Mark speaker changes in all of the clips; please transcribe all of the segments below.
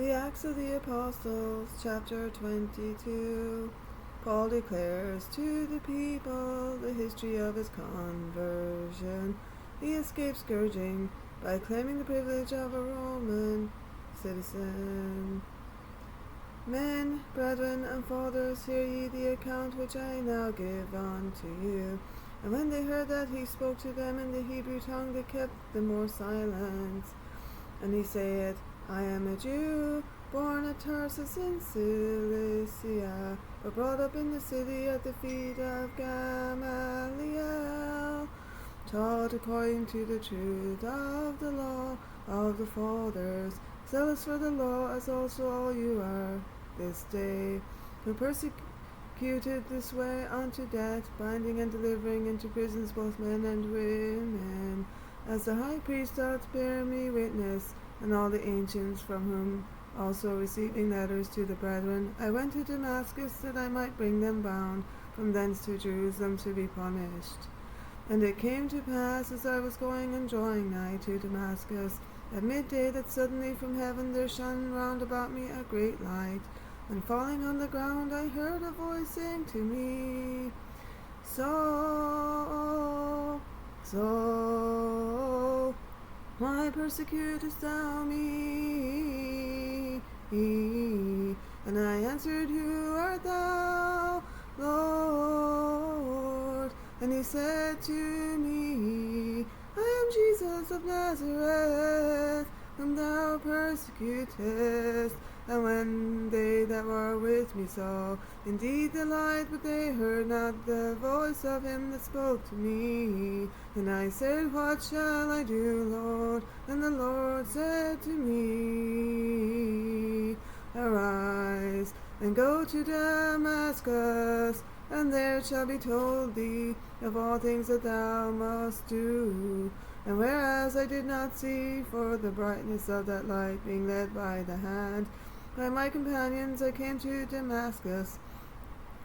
Speaker 1: The Acts of the Apostles, chapter 22. Paul declares to the people the history of his conversion. He escaped scourging by claiming the privilege of a Roman citizen. Men, brethren, and fathers, hear ye the account which I now give unto you. And when they heard that he spoke to them in the Hebrew tongue, they kept the more silent. And he saith, I am a Jew, born at Tarsus in Cilicia, but brought up in the city at the feet of Gamaliel, taught according to the truth of the law of the fathers, zealous for the law, as also all you are this day, who persecuted this way unto death, binding and delivering into prisons both men and women, as the high priest doth bear me witness, and all the ancients, from whom also receiving letters to the brethren, I went to Damascus, that I might bring them bound from thence to Jerusalem to be punished. And it came to pass, as I was going and drawing nigh to Damascus, at midday, that suddenly from heaven there shone round about me a great light, and falling on the ground I heard a voice saying to me, Saul, Saul, why persecutest thou me? And I answered, Who art thou, Lord? And he said to me, I am Jesus of Nazareth, whom thou persecutest. And when they that were with me saw indeed the light, but they heard not the voice of him that spoke to me. And I said, What shall I do, Lord? And the Lord said to me, Arise, and go to Damascus, and there it shall be told thee of all things that thou must do. And whereas I did not see for the brightness of that light, being led by the hand by my companions, I came to Damascus.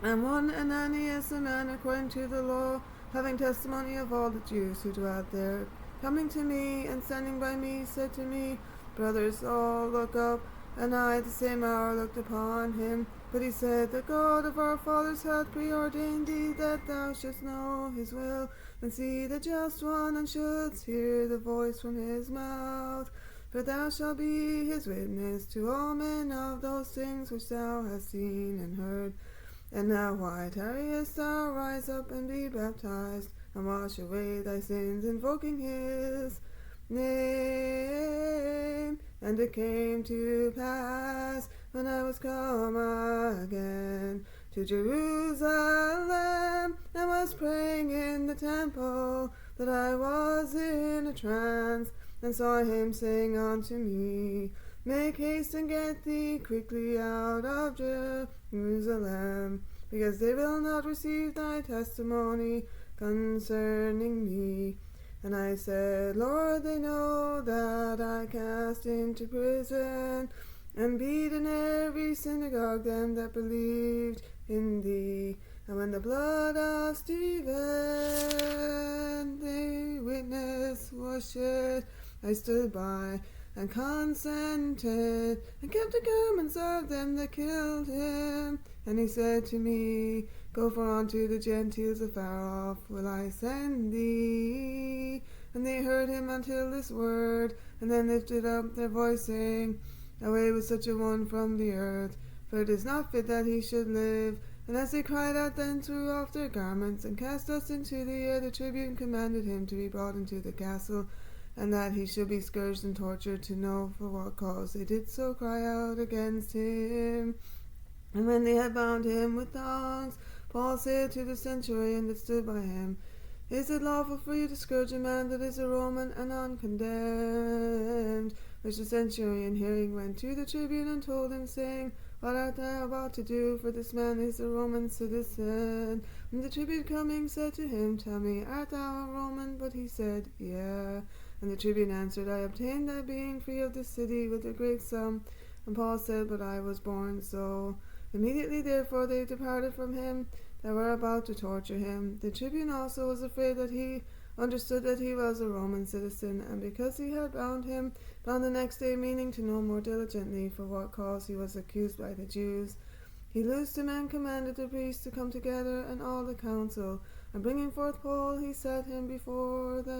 Speaker 1: And one Ananias, a man according to the law, having testimony of all the Jews who dwelt there, coming to me and standing by me, said to me, Brother Saul, look up. And I the same hour looked upon him. But he said, The God of our fathers hath preordained thee, that thou shouldst know his will, and see the just one, and shouldst hear the voice from his mouth. For thou shalt be his witness to all men of those things which thou hast seen and heard. And now why tarriest thou? Rise up and be baptized, and wash away thy sins, invoking his name. And it came to pass, when I was come again to Jerusalem, and was praying in the temple, that I was in a trance, and saw him saying unto me, Make haste and get thee quickly out of Jerusalem, because they will not receive thy testimony concerning me. And I said, Lord, they know that I cast into prison and beat in every synagogue them that believed in thee. And when the blood of Stephen, the witness, was shed, I stood by and consented, and kept the garments of them that killed him. And he said to me, Go for unto the Gentiles afar off will I send thee. And they heard him until this word, and then lifted up their voice, saying, Away with such a one from the earth, for it is not fit that he should live. And as they cried out, then threw off their garments, and cast us into the air. The tribune commanded him to be brought into the castle, and that he should be scourged and tortured, to know for what cause they did so cry out against him. And when they had bound him with thongs, Paul said to the centurion that stood by him, Is it lawful for you to scourge a man that is a Roman and uncondemned? Which the centurion hearing went to the tribune and told him, saying, What art thou about to do? For this man is a Roman citizen. And the tribune coming said to him, Tell me, art thou a Roman? But he said, Yea. And the tribune answered, I obtained that being free of the city with a great sum. And Paul said, But I was born so. Immediately therefore they departed from him that were about to torture him. The tribune also was afraid that he understood that he was a Roman citizen, and because he had bound him the next day, meaning to know more diligently for what cause he was accused by the Jews, he loosed him and commanded the priests to come together and all the council, and bringing forth Paul, he set him before them.